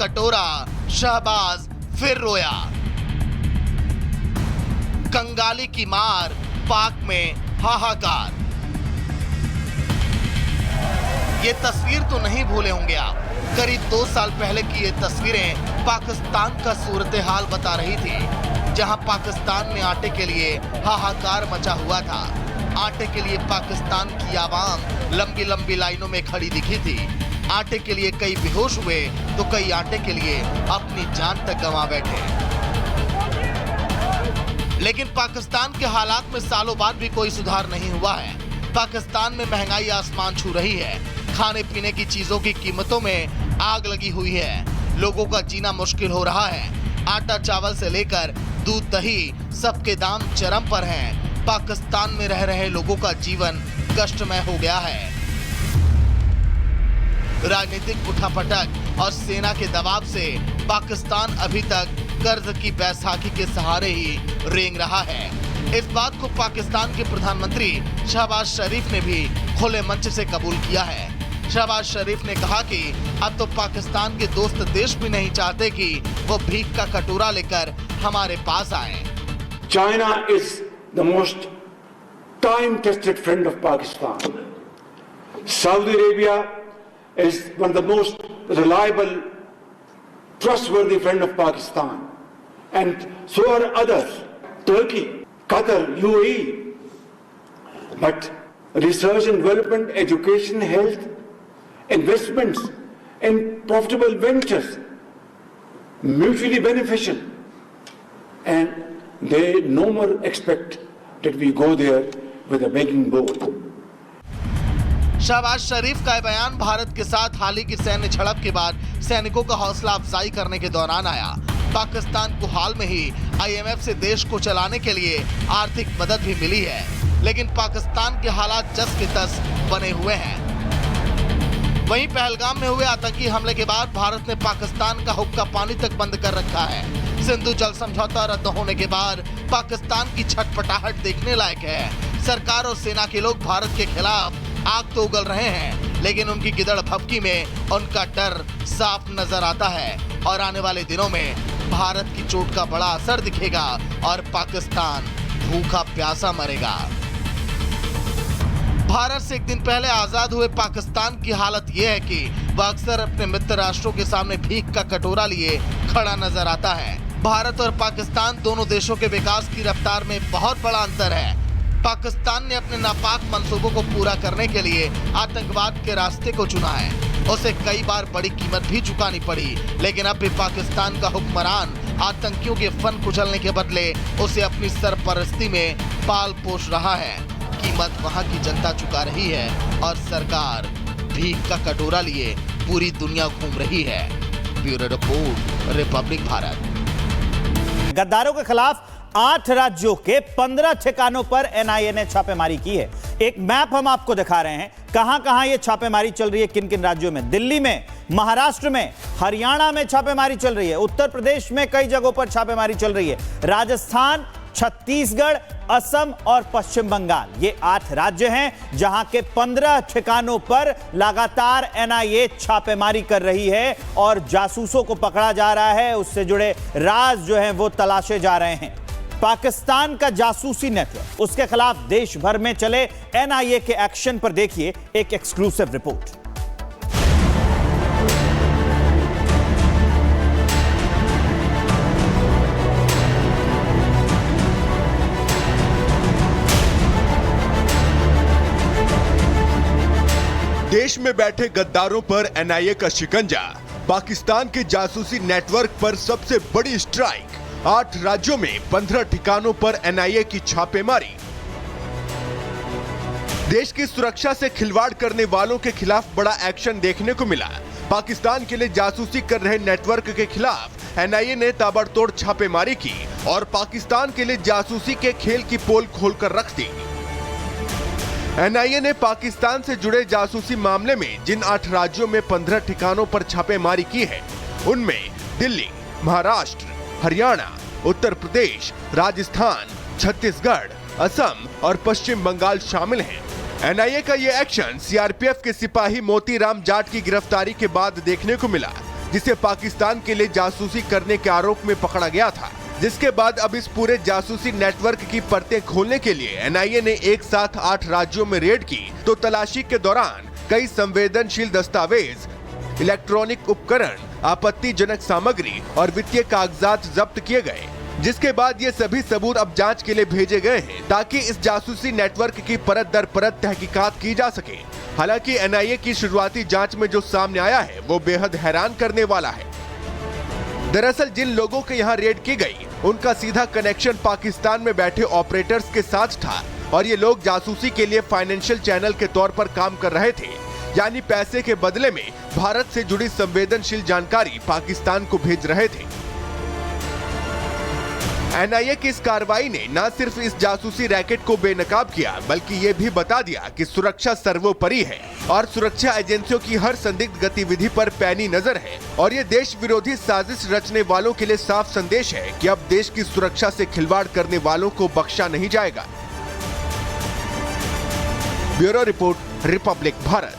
कटोरा, शहबाज फिर रोया। कंगाली की मार, पाक में हाहाकार। ये तस्वीर तो नहीं भूले होंगे आप। करीब 2 साल पहले की ये तस्वीरें पाकिस्तान का सूरत हाल बता रही थी, जहां पाकिस्तान में आटे के लिए हाहाकार मचा हुआ था। आटे के लिए पाकिस्तान की आवाम लंबी लंबी लाइनों में खड़ी दिखी थी। आटे के लिए कई बेहोश हुए तो कई आटे के लिए अपनी जान तक गंवा बैठे। लेकिन पाकिस्तान के हालात में सालों बाद भी कोई सुधार नहीं हुआ है। पाकिस्तान में महंगाई आसमान छू रही है। खाने पीने की चीजों की कीमतों में आग लगी हुई है। लोगों का जीना मुश्किल हो रहा है। आटा चावल से लेकर दूध दही सबके दाम चरम पर हैं। पाकिस्तान में रह रहे लोगों का जीवन कष्टमय हो गया है। राजनीतिक उठापटक और सेना के दबाव से पाकिस्तान अभी तक कर्ज की बैसाखी के सहारे ही रेंग रहा है। इस बात को पाकिस्तान के प्रधानमंत्री शहबाज शरीफ ने भी खुले मंच से कबूल किया है। शहबाज शरीफ ने कहा कि अब तो पाकिस्तान के दोस्त देश भी नहीं चाहते कि वो भीख का कटोरा लेकर हमारे पास आए। China is the most time-tested friend of Pakistan. Saudi Arabia is one of the most reliable, trustworthy friend of Pakistan, and so are others. Turkey, Qatar, UAE. But research and development, education, health, investments and profitable ventures, mutually beneficial, and they no more expect that we go there with a begging bowl. Shahbaz शरीफ का बयान भारत के साथ हाल ही की सैन्य झड़प के बाद सैनिकों का हौसला अफजाई करने के दौरान आया। पाकिस्तान को हाल में ही IMF से देश को चलाने के लिए आर्थिक मदद भी मिली है, लेकिन पाकिस्तान के हालात जस के तस बने हुए हैं। वहीं पहलगाम में हुए आतंकी हमले के बाद भारत ने पाकिस्तान का हुक्का पानी तक बंद कर रखा है। सिंधु जल समझौता रद्द होने के बाद पाकिस्तान की छटपटाहट देखने लायक है। सरकार और सेना के लोग भारत के खिलाफ आग तो उगल रहे हैं, लेकिन उनकी गिदड़ भभकी में उनका डर साफ नजर आता है और आने वाले दिनों में भारत की चोट का बड़ा असर दिखेगा और पाकिस्तान भूखा प्यासा मरेगा। भारत से एक दिन पहले आजाद हुए पाकिस्तान की हालत यह है कि वह अक्सर अपने मित्र राष्ट्रों के सामने भीख का कटोरा लिए खड़ा नजर आता है। भारत और पाकिस्तान दोनों देशों के विकास की रफ्तार में बहुत बड़ा अंतर है। पाकिस्तान ने अपने नापाक मंसूबों को पूरा करने के लिए आतंकवाद के रास्ते को चुना है। उसे कई बार बड़ी कीमत भी चुकानी पड़ी, लेकिन अब भी पाकिस्तान का हुक्मरान आतंकियों के फन कुचलने के बदले उसे अपनी सरपरस्ती में पाल पोष रहा है। कीमत वहां की जनता चुका रही है और सरकार भीख का कटोरा लिए पूरी दुनिया घूम रही है। Bureau report, republic Bharat. गद्दारों के खिलाफ 8 राज्यों के 15 ठिकानों पर NIA ने छापेमारी की है। एक मैप हम आपको दिखा रहे हैं, कहां-कहां ये छापेमारी चल रही है, किन-किन राज्यों में। दिल्ली में, महाराष्ट्र में, हरियाणा में छापेमारी चल रही है। उत्तर प्रदेश में कई जगहों पर छापेमारी चल रही है। राजस्थान, छत्तीसगढ़, असम और पश्चिम बंगाल, ये 8 राज्य हैं जहां के 15 ठिकानों पर लगातार NIA छापेमारी कर रही है और जासूसों को पकड़ा जा रहा है। उससे जुड़े राज जो हैं वो तलाशे जा रहे हैं। पाकिस्तान का जासूसी नेटवर्क, उसके खिलाफ देश भर में चले NIA के एक्शन पर देखिए एक एक्सक्लूसिव रिपोर्ट। देश में बैठे गद्दारों पर NIA का शिकंजा, पाकिस्तान के जासूसी नेटवर्क पर सबसे बड़ी स्ट्राइक, 8 राज्यों में 15 ठिकानों पर NIA की छापेमारी। देश की सुरक्षा से खिलवाड़ करने वालों के खिलाफ बड़ा एक्शन देखने को मिला। पाकिस्तान के लिए जासूसी कर रहे नेटवर्क के खिलाफ NIA ने ताबड़तोड़ छापेमारी की और पाकिस्तान के लिए जासूसी के खेल की पोल खोलकर रख दी। NIA ने पाकिस्तान से जुड़े जासूसी मामले में जिन 8 राज्यों में 15 ठिकानों पर छापेमारी की है, उनमें दिल्ली, महाराष्ट्र, हरियाणा, उत्तर प्रदेश, राजस्थान, छत्तीसगढ़, असम और पश्चिम बंगाल शामिल हैं। NIA का ये एक्शन CRPF के सिपाही मोतीराम जाट की गिरफ्तारी के बाद देखने को मिला। जिसे पाकिस्तान के लिए जासूसी करने के आरोप में पकड़ा गया था। जिसके बाद अब इस पूरे जासूसी नेटवर्क की परतें खोलने के लिए एनआईए ने एक साथ 8 राज्यों में रेड की, तो तलाशी के दौरान कई संवेदनशील दस्तावेज, इलेक्ट्रॉनिक उपकरण, आपत्तिजनक सामग्री और वित्तीय कागजात जब्त किए गए। जिसके बाद ये सभी सबूत अब जांच के लिए भेजे गए हैं ताकि इस जासूसी नेटवर्क की परत दर परत तहकीकात की जा सके। हालांकि एनआईए की शुरुआती जांच में जो सामने आया है वो बेहद हैरान करने वाला है। दरअसल जिन लोगों के यहाँ रेड की गई उनका सीधा कनेक्शन पाकिस्तान में बैठे ऑपरेटर्स के साथ था और ये लोग जासूसी के लिए फाइनेंशियल चैनल के तौर पर काम कर रहे थे, यानी पैसे के बदले में भारत से जुड़ी संवेदनशील जानकारी पाकिस्तान को भेज रहे थे। एनआईए की इस कार्रवाई ने न सिर्फ इस जासूसी रैकेट को बेनकाब किया बल्कि ये भी बता दिया कि सुरक्षा सर्वोपरि है और सुरक्षा एजेंसियों की हर संदिग्ध गतिविधि पर पैनी नजर है और ये देश विरोधी साजिश रचने वालों के लिए साफ संदेश है कि अब देश की सुरक्षा से खिलवाड़ करने वालों को बख्शा नहीं जाएगा। Bureau report, republic Bharat.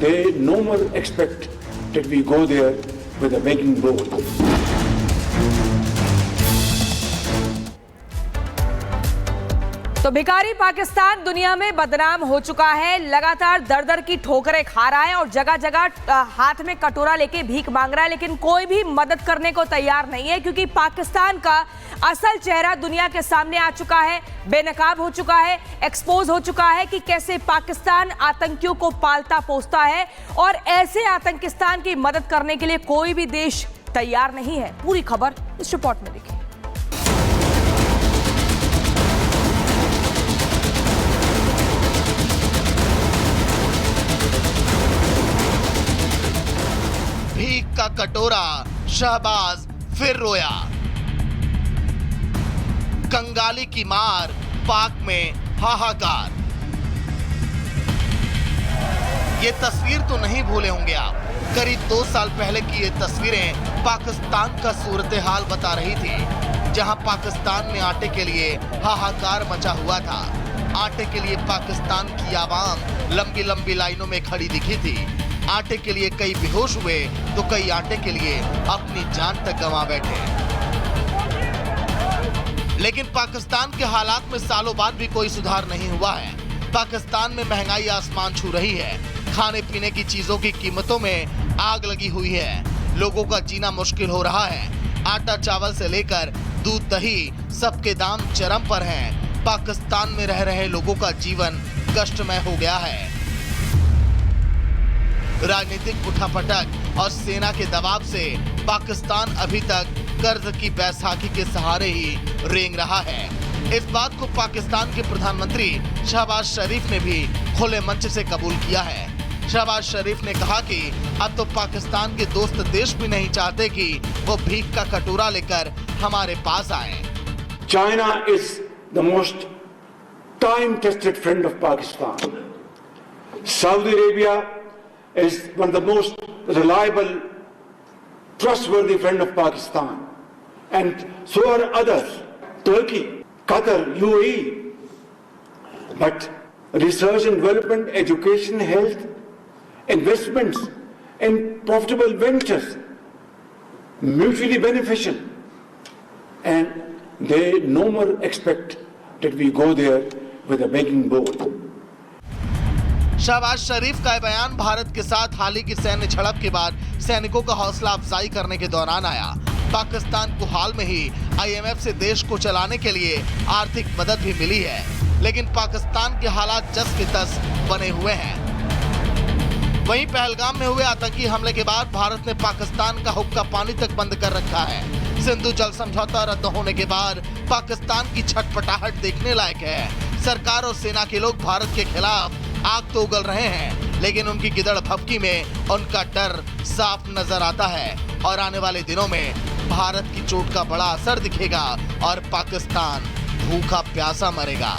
They no more expect that we go there with a begging bowl. तो भिखारी पाकिस्तान दुनिया में बदनाम हो चुका है, लगातार दर दर की ठोकरें खा रहा है और जगह जगह हाथ में कटोरा लेके भीख मांग रहा है, लेकिन कोई भी मदद करने को तैयार नहीं है क्योंकि पाकिस्तान का असल चेहरा दुनिया के सामने आ चुका है, बेनकाब हो चुका है, एक्सपोज हो चुका है कि कैसे पाकिस्तान आतंकियों को पालता पोसता है और ऐसे आतंकिस्तान की मदद करने के लिए कोई भी देश तैयार नहीं है। पूरी खबर इस रिपोर्ट में देखिए। भीख का कटोरा, शहबाज फिर रोया। कंगाली की मार, पाक में हाहाकार। ये तस्वीर तो नहीं भूले होंगे आप। करीब 2 साल पहले की ये तस्वीरें पाकिस्तान का सूरत हाल बता रही थी, जहां पाकिस्तान में आटे के लिए हाहाकार मचा हुआ था। आटे के लिए पाकिस्तान की आवाम लंबी लंबी लाइनों में खड़ी दिखी थी। आटे के लिए कई बेहोश हुए तो कई आटे के लिए अपनी जान तक गंवा बैठे। लेकिन पाकिस्तान के हालात में सालों बाद भी कोई सुधार नहीं हुआ है। पाकिस्तान में महंगाई आसमान छू रही है। खाने पीने की चीजों की कीमतों में आग लगी हुई है। लोगों का जीना मुश्किल हो रहा है। आटा चावल से लेकर दूध दही सबके दाम चरम पर हैं। पाकिस्तान में रह रहे लोगों का जीवन कष्टमय हो गया है। राजनीतिक उठापटक और सेना के दबाव से पाकिस्तान अभी तक कर्ज की बैसाखी के सहारे ही रेंग रहा है। इस बात को पाकिस्तान के प्रधानमंत्री शहबाज शरीफ ने भी खुले मंच से कबूल किया है। शहबाज शरीफ ने कहा कि अब तो पाकिस्तान के दोस्त देश भी नहीं चाहते कि वो भीख का कटोरा लेकर हमारे पास आए। China is the most time-tested friend of Pakistan. Saudi Arabia is one of the most reliable, trustworthy friend of Pakistan, and so are others. Turkey, Qatar, UAE. But research and development, education, health, investments, and profitable ventures, mutually beneficial, and they no more expect that we go there with a begging bowl. Shahbaz शरीफ का बयान भारत के साथ हाल ही की सैन्य झड़प के बाद सैनिकों का हौसला अफजाई करने के दौरान आया। पाकिस्तान को हाल में ही आईएमएफ से देश को चलाने के लिए आर्थिक मदद भी मिली है, लेकिन पाकिस्तान के हालात जस के तस बने हुए हैं। वहीं पहलगाम में हुए आतंकी हमले के बाद भारत ने पाकिस्तान का हुक्का पानी तक बंद कर रखा है। सिंधु जल समझौता रद्द होने के बाद पाकिस्तान की छटपटाहट देखने लायक है। सरकार और सेना के लोग भारत के खिलाफ आग तो उगल रहे हैं, लेकिन उनकी गिदड़ भभकी में उनका डर साफ नजर आता है और आने वाले दिनों में भारत की चोट का बड़ा असर दिखेगा और पाकिस्तान भूखा प्यासा मरेगा।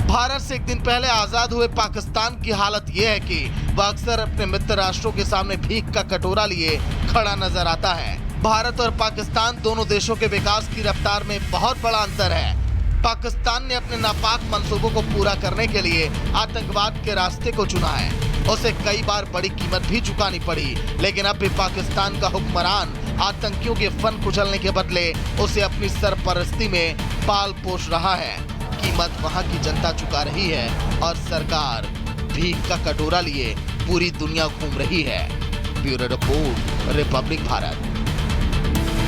भारत से एक दिन पहले आजाद हुए पाकिस्तान की हालत यह है कि वह अक्सर अपने मित्र राष्ट्रों के सामने भीख का कटोरा लिए खड़ा नजर आता है। भारत और पाकिस्तान दोनों देशों के विकास की रफ्तार में बहुत बड़ा अंतर है। पाकिस्तान ने अपने नापाक मंसूबों को पूरा करने के लिए आतंकवाद के रास्ते को चुना है। उसे कई बार बड़ी कीमत भी चुकानी पड़ी, लेकिन अब भी पाकिस्तान का हुक्मरान आतंकियों के फन कुचलने के बदले उसे अपनी सरपरस्ती में पाल पोष रहा है। कीमत वहां की जनता चुका रही है और सरकार भीख का कटोरा लिए पूरी दुनिया घूम रही है। Bureau report, republic Bharat.